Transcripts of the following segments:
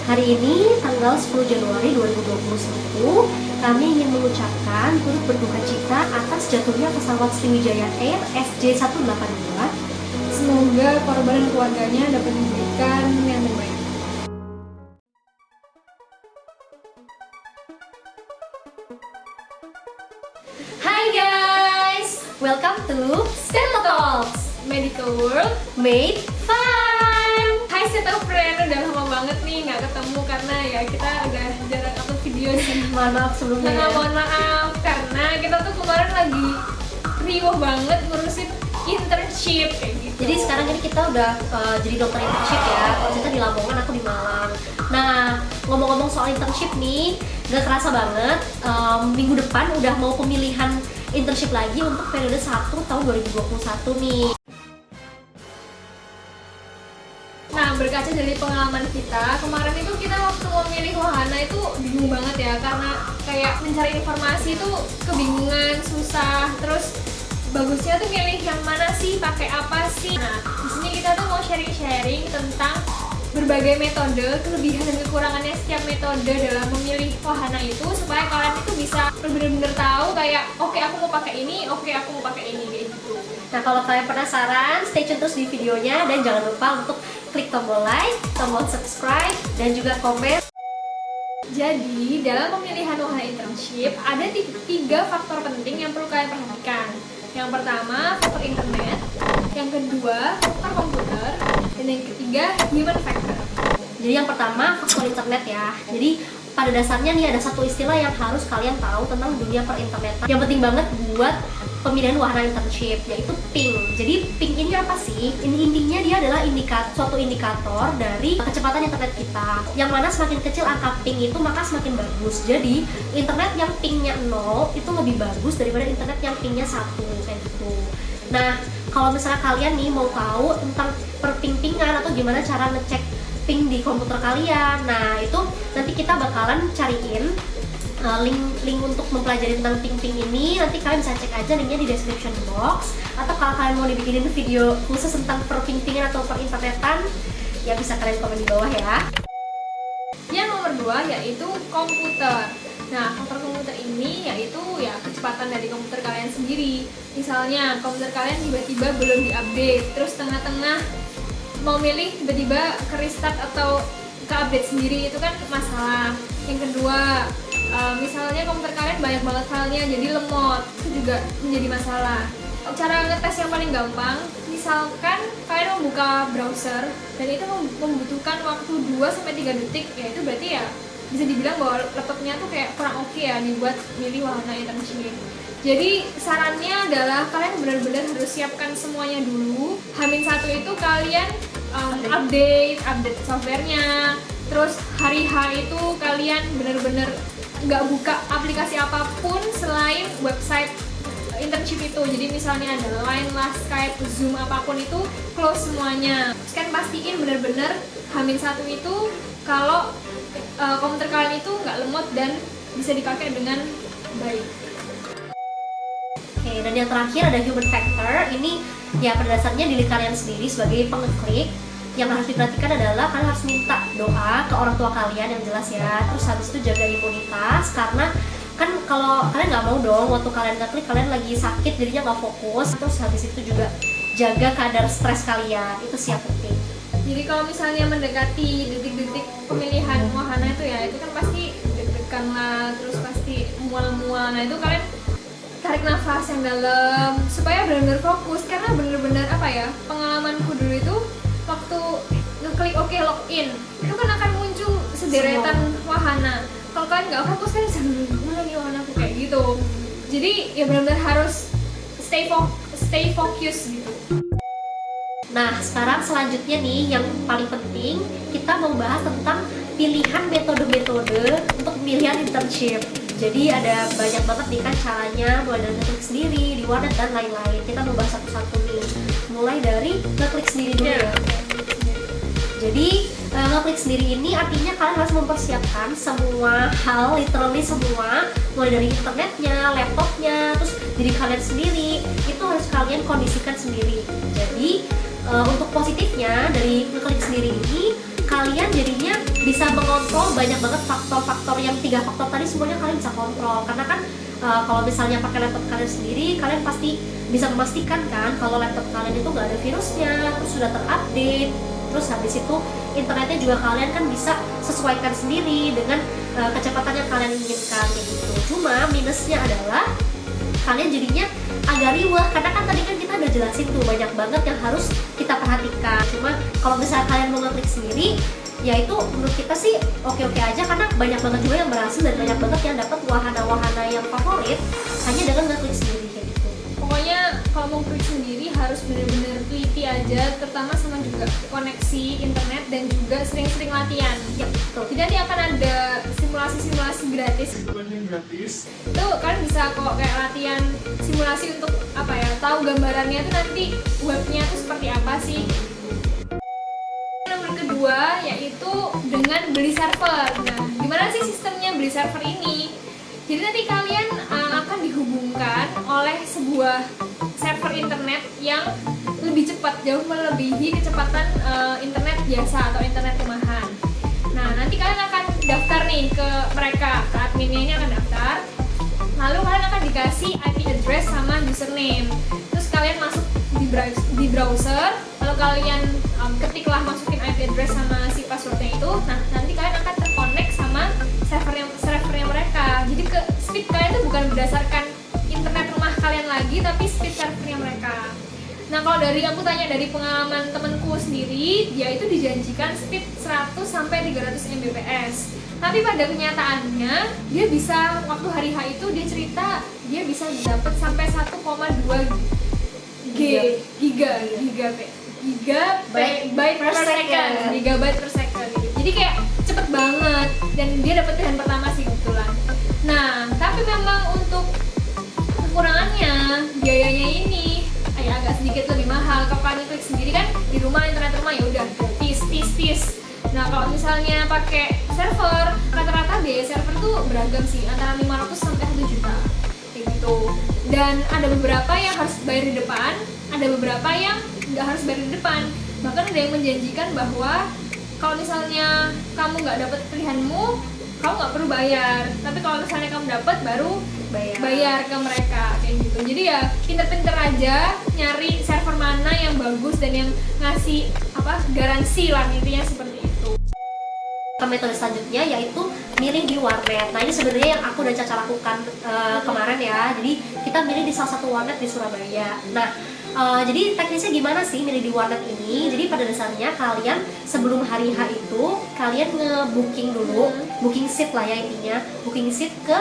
Hari ini tanggal 10 Januari 2021, kami ingin mengucapkan turut berduka cita atas jatuhnya pesawat Sriwijaya Air SJ182. Semoga korban dan keluarganya dapat diberikan yang terbaik. Hai guys, welcome to Stella Talks Medical World. Made Fun. Hai Stella Friend, udah lama banget nih nggak ketemu karena ya kita udah jarang upload video sih. Mohon maaf sebelumnya ya. Mohon maaf karena kita tuh kemarin lagi riuh banget ngurusin internship kayak gitu. Jadi sekarang ini kita udah jadi dokter internship ya. Kalau kita di Lamongan, aku di Malang. Nah, ngomong-ngomong soal internship nih, gak kerasa banget minggu depan udah mau pemilihan internship lagi untuk periode 1 tahun 2021 nih. Nah, berkaca dari pengalaman kita, kemarin itu kita waktu mau milih wahana itu bingung banget ya, karena kayak mencari informasi itu kebingungan, susah, terus bagusnya tuh milih yang mana sih, pakai apa sih. Nah, di sini kita tuh mau sharing-sharing tentang berbagai metode, kelebihan dan kekurangannya setiap metode dalam memilih wahana itu, supaya kalian itu bisa benar-benar tahu kayak oke, aku mau pakai ini, oke, aku mau pakai ini, kayak gitu. Nah, kalau kalian penasaran, stay tune terus di videonya dan jangan lupa untuk klik tombol like, tombol subscribe, dan juga komen. Jadi, dalam pemilihan wahana internship, ada 3 faktor penting yang perlu kalian perhatikan. Yang pertama, faktor internet. Yang kedua, faktor komputer. Dan yang ketiga, human factor. Jadi yang pertama, faktor internet ya. Jadi pada dasarnya nih ada satu istilah yang harus kalian tahu tentang dunia perinternetan yang penting banget buat pemilihan wahana internship, yaitu ping. Jadi ping ini apa sih? Intinya dia adalah suatu indikator dari kecepatan internet kita. Yang mana semakin kecil angka ping itu maka semakin bagus. Jadi internet yang pingnya 0 itu lebih bagus daripada internet yang pingnya 1 kayak gitu. Nah, kalau misalnya kalian nih mau tahu tentang perping-pingan atau gimana cara ngecek ping di komputer kalian, nah itu nanti kita bakalan cariin link untuk mempelajari tentang ping-ping ini. Nanti kalian bisa cek aja linknya di description box, atau kalau kalian mau dibikinin video khusus tentang perping-pingan atau perinternetan ya bisa kalian komen di bawah ya. Yang nomor 2 yaitu komputer. Nah, faktor komputer ini yaitu ya kecepatan dari komputer kalian sendiri. Misalnya komputer kalian tiba-tiba belum diupdate, terus tengah-tengah mau milih tiba-tiba ke restart atau ke update sendiri, itu kan masalah. Yang kedua, misalnya komputer kalian banyak banget filenya jadi lemot, itu juga menjadi masalah. Cara ngetes yang paling gampang, misalkan kalian membuka browser dan itu membutuhkan waktu 2-3 detik, ya itu berarti ya bisa dibilang bahwa laptopnya tuh kayak kurang oke ya dibuat milih wahana internship. Jadi sarannya adalah kalian benar-benar harus siapkan semuanya dulu. H-1 itu kalian update softwarenya. Terus hari H itu kalian benar-benar nggak buka aplikasi apapun selain website internship itu. Jadi misalnya ada Line lah, Skype, Zoom, apapun itu close semuanya. Terus kan pastiin benar-benar H-1 itu kalau komputer kalian itu nggak lemot dan bisa dipakai dengan baik. Oke, dan yang terakhir ada human factor. Ini ya pada dasarnya diri kalian sendiri sebagai pengeklik. Yang harus diperhatikan adalah kalian harus minta doa ke orang tua kalian yang jelas ya. Terus habis itu jaga imunitas, karena kan kalau kalian nggak mau dong waktu kalian ngeklik kalian lagi sakit jadinya nggak fokus. Terus habis itu juga jaga kadar stres kalian, itu sih yang penting. Jadi kalau misalnya mendekati detik-detik pemilihan wahana itu ya, itu kan pasti deg-degan lah, terus pasti mual-mual. Nah itu kalian tarik nafas yang dalam supaya benar-benar fokus, karena benar-benar apa ya, pengalamanku dulu itu waktu ngeklik oke login itu kan akan muncul sederetan wahana. Kalau kalian nggak fokus kan bisa mana nih wahanaku kayak gitu. Jadi ya benar-benar harus stay focus gitu. Nah, sekarang selanjutnya nih yang paling penting kita mau bahas tentang pilihan metode-metode untuk pemilihan internship. Jadi ada banyak banget nih kan caranya, mulai dari ngeklik sendiri, di warnet dan lain-lain. Kita mau bahas satu-satu nih. Mulai dari ngeklik sendiri dulu ya. Jadi ngeklik sendiri ini artinya kalian harus mempersiapkan semua hal, literally semua, mulai dari internetnya, laptopnya, terus diri kalian sendiri, itu harus kalian kondisikan sendiri. Jadi untuk positifnya dari ngeklik sendiri ini, kalian jadinya bisa mengontrol banyak banget faktor-faktor yang 3 faktor tadi, semuanya kalian bisa kontrol. Karena kan kalau misalnya pakai laptop kalian sendiri, kalian pasti bisa memastikan kan kalau laptop kalian itu nggak ada virusnya, terus sudah terupdate, terus habis itu internetnya juga kalian kan bisa sesuaikan sendiri dengan kecepatan yang kalian inginkan kayak gitu. Cuma minusnya adalah kalian jadinya agak riweh, karena kan tadi kan kita udah jelasin tuh banyak banget yang harus kita perhatikan. Cuma kalau misalnya kalian mau ngeklik sendiri, ya itu menurut kita sih oke-oke aja, karena banyak banget juga yang berhasil dan banyak banget yang dapat wahana-wahana yang favorit hanya dengan ngeklik sendiri kayak gitu. Pokoknya kalau mau klik sendiri harus benar-benar teliti aja, terutama sama juga koneksi internet dan juga sering-sering latihan. Ya betul. Jadi nanti akan ada simulasi-simulasi gratis. Itu kalian bisa kok kayak latihan simulasi untuk apa ya, tahu gambarannya tuh nanti webnya tuh seperti apa sih. Nomor kedua yaitu dengan beli server. Nah, gimana sih sistemnya beli server ini? Jadi nanti kalian akan dihubungkan oleh sebuah server internet yang lebih cepat, jauh melebihi kecepatan internet biasa atau internet rumahan. Nah, nanti kalian akan daftar nih ke mereka, ke adminnya ini akan daftar. Lalu kalian akan dikasih IP address sama username. Terus kalian masuk di browser, lalu kalian ketiklah masukin IP address sama si passwordnya itu. Nah, nanti kalian akan terkonek sama servernya mereka. Jadi ke speed kalian itu bukan berdasarkan internet rumah kalian lagi, tapi speed servernya mereka. Nah, kalau dari aku tanya dari pengalaman temenku sendiri, dia itu dijanjikan speed 100 sampai 300 Mbps. Tapi pada kenyataannya dia bisa, waktu hari H itu dia cerita dia bisa dapat sampai 1,2 gigabyte per second, gigabyte per second gitu. Jadi kayak cepet banget, dan dia dapat pilihan pertama sih kebetulan. Nah, tapi memang untuk kekurangannya biayanya ini agak sedikit lebih mahal. Kalau kalian klik sendiri kan di rumah, internet rumah ya udah gratis. Nah, kalau misalnya pakai server, rata-rata biaya server tuh beragam sih, antara 500 sampai 1 juta kayak gitu. Dan ada beberapa yang harus bayar di depan, ada beberapa yang nggak harus bayar di depan. Bahkan ada yang menjanjikan bahwa kalau misalnya kamu nggak dapat pilihanmu, kamu nggak perlu bayar. Tapi kalau misalnya kamu dapat, baru bayar ke mereka kayak gitu. Jadi ya pinter-pinter aja nyari server mana yang bagus dan yang ngasih garansi lah, intinya seperti itu. Metode selanjutnya yaitu milih di warnet. Nah, ini sebenarnya yang aku dan Caca lakukan kemarin ya. Jadi kita milih di salah satu warnet di Surabaya. Nah, jadi teknisnya gimana sih milih di warnet ini? Jadi pada dasarnya kalian sebelum hari H itu kalian nge-booking dulu, booking seat lah ya intinya, booking seat ke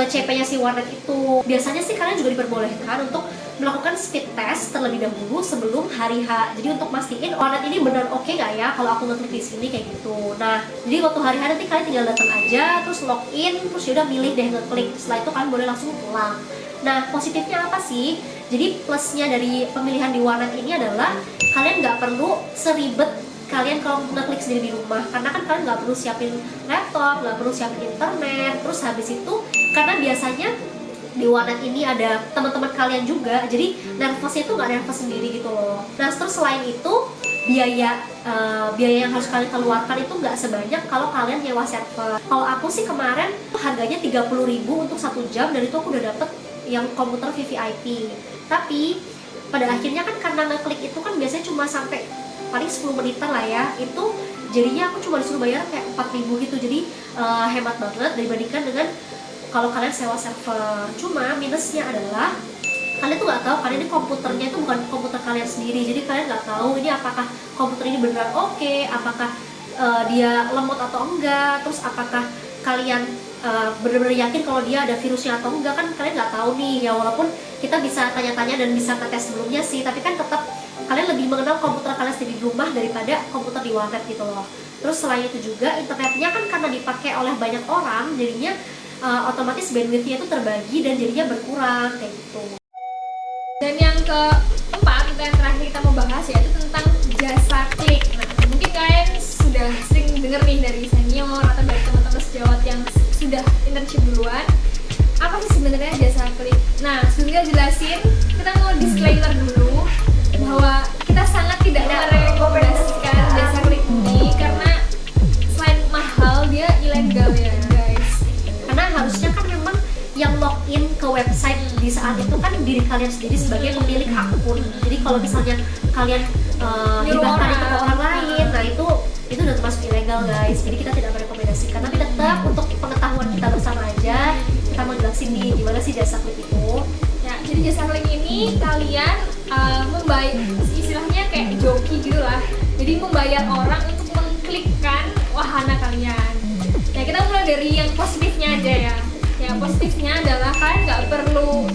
CP-nya si warnet itu. Biasanya sih kalian juga diperbolehkan untuk melakukan speed test terlebih dahulu sebelum hari H. Jadi untuk mastiin warnet ini benar oke nggak ya kalau aku ngeklik di sini kayak gitu. Nah, jadi waktu hari H nanti kalian tinggal datang aja, terus login, terus yaudah milih deh ngeklik. Setelah itu kalian boleh langsung pulang. Nah, positifnya apa sih? Jadi plusnya dari pemilihan di warnet ini adalah kalian nggak perlu seribet kalian kalau ngeklik sendiri di rumah, karena kan kalian nggak perlu siapin laptop, nggak perlu siapin internet. Terus habis itu karena biasanya di warnet ini ada teman-teman kalian juga, jadi nervousnya itu nggak nervous sendiri gitu loh. Nah, terus selain itu biaya yang harus kalian keluarkan itu nggak sebanyak kalau kalian nyewa server. Kalau aku sih kemarin harganya 30.000 untuk 1 jam, dan itu aku udah dapet yang komputer VVIP. Tapi pada akhirnya kan karena ngeklik itu kan biasanya cuma sampai paling 10 menitan lah ya, itu jadinya aku cuma disuruh bayar kayak 4.000 gitu. Jadi hemat banget dibandingkan dengan kalau kalian sewa server. Cuma minusnya adalah kalian tuh nggak tahu, kalian ini komputernya itu bukan komputer kalian sendiri. Jadi kalian nggak tahu ini apakah komputer ini beneran oke, apakah dia lemot atau enggak, terus apakah kalian benar-benar yakin kalau dia ada virusnya atau enggak. Kan kalian nggak tahu nih ya, walaupun kita bisa tanya-tanya dan bisa ngetes sebelumnya sih, tapi kan tetap kalian lebih mengenal komputer kalian sendiri di rumah daripada komputer di warnet gitu loh. Terus selain itu juga internetnya kan karena dipakai oleh banyak orang, jadinya otomatis bandwidthnya itu terbagi dan jadinya berkurang kayak gitu. Dan yang keempat, yang terakhir kita mau bahas yaitu tentang jasa klik. Nah, mungkin kalian sudah sering denger nih dari senior atau dari teman-teman sejawat yang sudah internship duluan, apa sih sebenarnya jasa klik. Nah, sebelum kita jelasin, kita mau disclaimer dulu bahwa kita sangat tidak merekomendasikan jasa klik. saat itu kan diri kalian sendiri sebagai pemilik akun. Jadi kalau misalnya kalian hibahkan itu ke orang lain, nah itu udah termasuk ilegal guys. Jadi kita tidak merekomendasikan. Tapi tetap untuk pengetahuan kita bersama aja, kita mau jelasin nih gimana sih jasa klik itu. Ya, jadi jasa klik ini kalian membayar, istilahnya kayak joki gitu lah. Jadi membayar orang untuk mengklikkan wahana kalian. Nah, kita mulai dari yang positifnya aja ya. Yang positifnya adalah kalian nggak perlu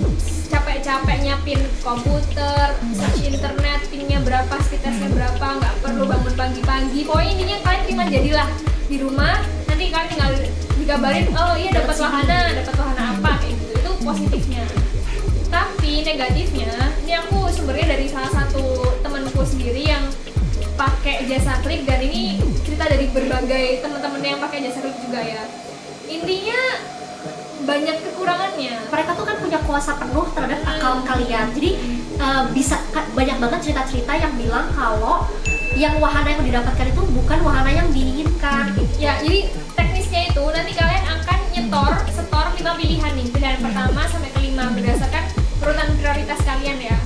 capek-capek nyiapin komputer, search internet, pingnya berapa, speed testnya berapa, nggak perlu bangun pagi-pagi. Pokoknya intinya kalian terima jadilah di rumah. Nanti kalian tinggal dikabarin, oh iya dapat wahana apa kayak gitu. Itu positifnya. Tapi negatifnya, ini aku sumbernya dari salah satu temanku sendiri yang pakai jasa klik, dan ini cerita dari berbagai teman-teman yang pakai jasa klik juga ya. Intinya banyak kekurangannya. Mereka tuh kan punya kuasa penuh terhadap akun kalian. Jadi bisa banyak banget cerita-cerita yang bilang kalau yang wahana yang didapatkan itu bukan wahana yang diinginkan. Ya, jadi teknisnya itu nanti kalian akan setor 5 pilihan nih. Pilihan pertama sampai ke-5 berdasarkan urutan prioritas kalian ya.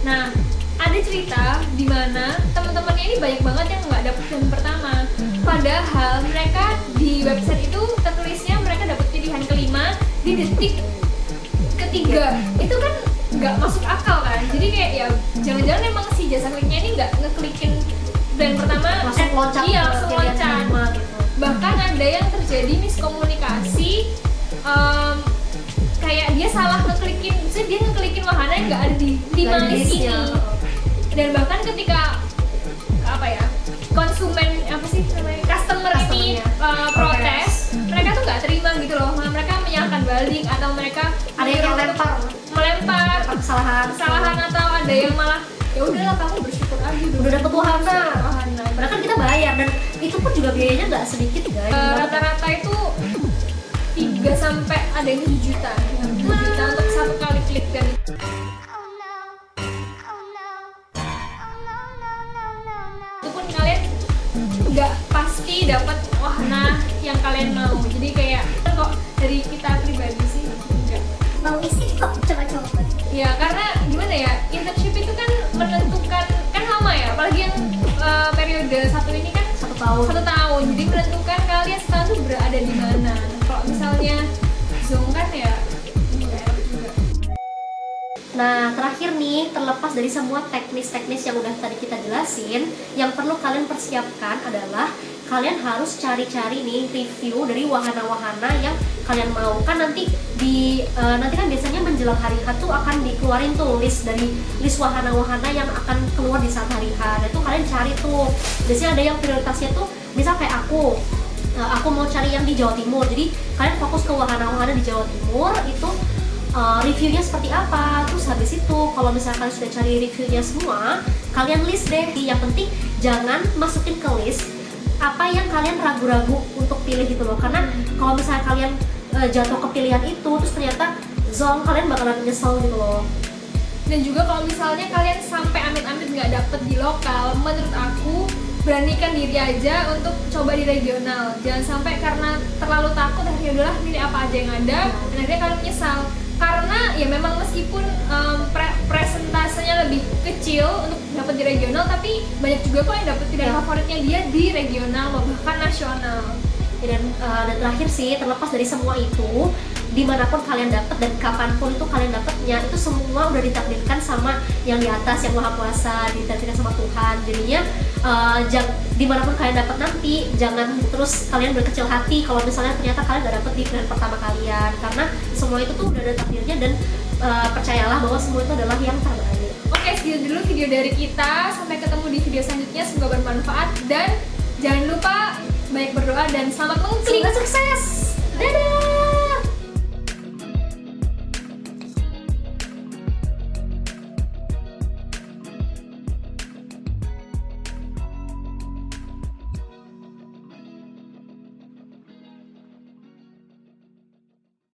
Nah, ada cerita di mana teman-temannya ini banyak banget yang nggak dapet pilihan pertama. Padahal mereka di website itu tertulisnya mereka dapat pilihan ke-5 di detik ketiga. Itu kan nggak masuk akal kan. Jadi kayak ya jangan-jangan emang si jasa kliknya ini nggak ngeklikin pilihan pertama Langsung loncat. Iya, langsung loncat. Gitu. Bahkan ada yang terjadi miskomunikasi, kayak dia salah ngeklikin, misalnya dia ngeklikin wahana yang nggak ada di 5 list ini. Dan bahkan ketika konsumen customer ini protes, mereka tuh nggak terima gitu loh, malah mereka menyalahkan balik atau mereka Ada yang melempar kesalahan atau ada yang malah ya udahlah kamu bersyukur aja udah dapet wahana. Padahal kan kita bayar, dan itu pun juga biayanya nggak sedikit guys. Rata-rata itu 3 sampai ada yang 7 juta, 7 juta untuk satu kali klik. Dan itu pun kalian nggak pasti dapat wahana yang kalian mau. Jadi kayak kok dari kita pribadi sih enggak Mau isi kok coba-coba. ya, karena gimana ya, internship itu kan menentukan, kan lama ya, apalagi yang periode 1 ini kan 1 tahun. 1 tahun, jadi menentukan kalian setahun tuh berada di mana. Kalau misalnya Zoom kan ya enggak enak juga. Nah, terakhir nih, terlepas dari semua teknis-teknis yang udah tadi kita jelasin, yang perlu kalian persiapkan adalah kalian harus cari-cari nih review dari wahana-wahana yang kalian mau. Kan nanti nanti kan biasanya menjelang hari H tuh akan dikeluarin tuh list wahana-wahana yang akan keluar di saat hari H. Nah, itu kalian cari tuh. Biasanya ada yang prioritasnya tuh, misal kayak aku mau cari yang di Jawa Timur. Jadi kalian fokus ke wahana-wahana di Jawa Timur itu. Reviewnya seperti apa, terus habis itu kalau misalkan kalian sudah cari reviewnya semua, kalian list deh. Yang penting jangan masukin ke list apa yang kalian ragu-ragu untuk pilih gitu loh, karena kalau misalnya kalian jatuh ke pilihan itu terus ternyata zonk, kalian bakalan nyesel gitu loh. Dan juga kalau misalnya kalian sampai amit-amit nggak dapet di lokal, menurut aku beranikan diri aja untuk coba di regional. Jangan sampai karena terlalu takut ya udahlah milih apa aja yang ada, dan akhirnya kalian menyesal. Karena ya memang meskipun presentasenya lebih kecil untuk dapat di regional, tapi banyak juga kok yang dapat pilihan favoritnya dia di regional bahkan nasional. Dan terakhir sih, terlepas dari semua itu, dimanapun kalian dapat dan kapanpun itu kalian dapatnya, itu semua udah ditakdirkan sama yang di atas, yang Maha Kuasa, ditakdirkan sama Tuhan. Jadinya dimanapun kalian dapat nanti, jangan terus kalian berkecil hati kalau misalnya ternyata kalian gak dapet di pilihan pertama kalian, karena semua itu tuh udah ada takdirnya, dan percayalah bahwa semua itu adalah yang terbaik. Oke, segitu dulu video dari kita. Sampai ketemu di video selanjutnya, semoga bermanfaat, dan jangan lupa banyak berdoa dan selamat mengklik. Semoga sukses. Dadah.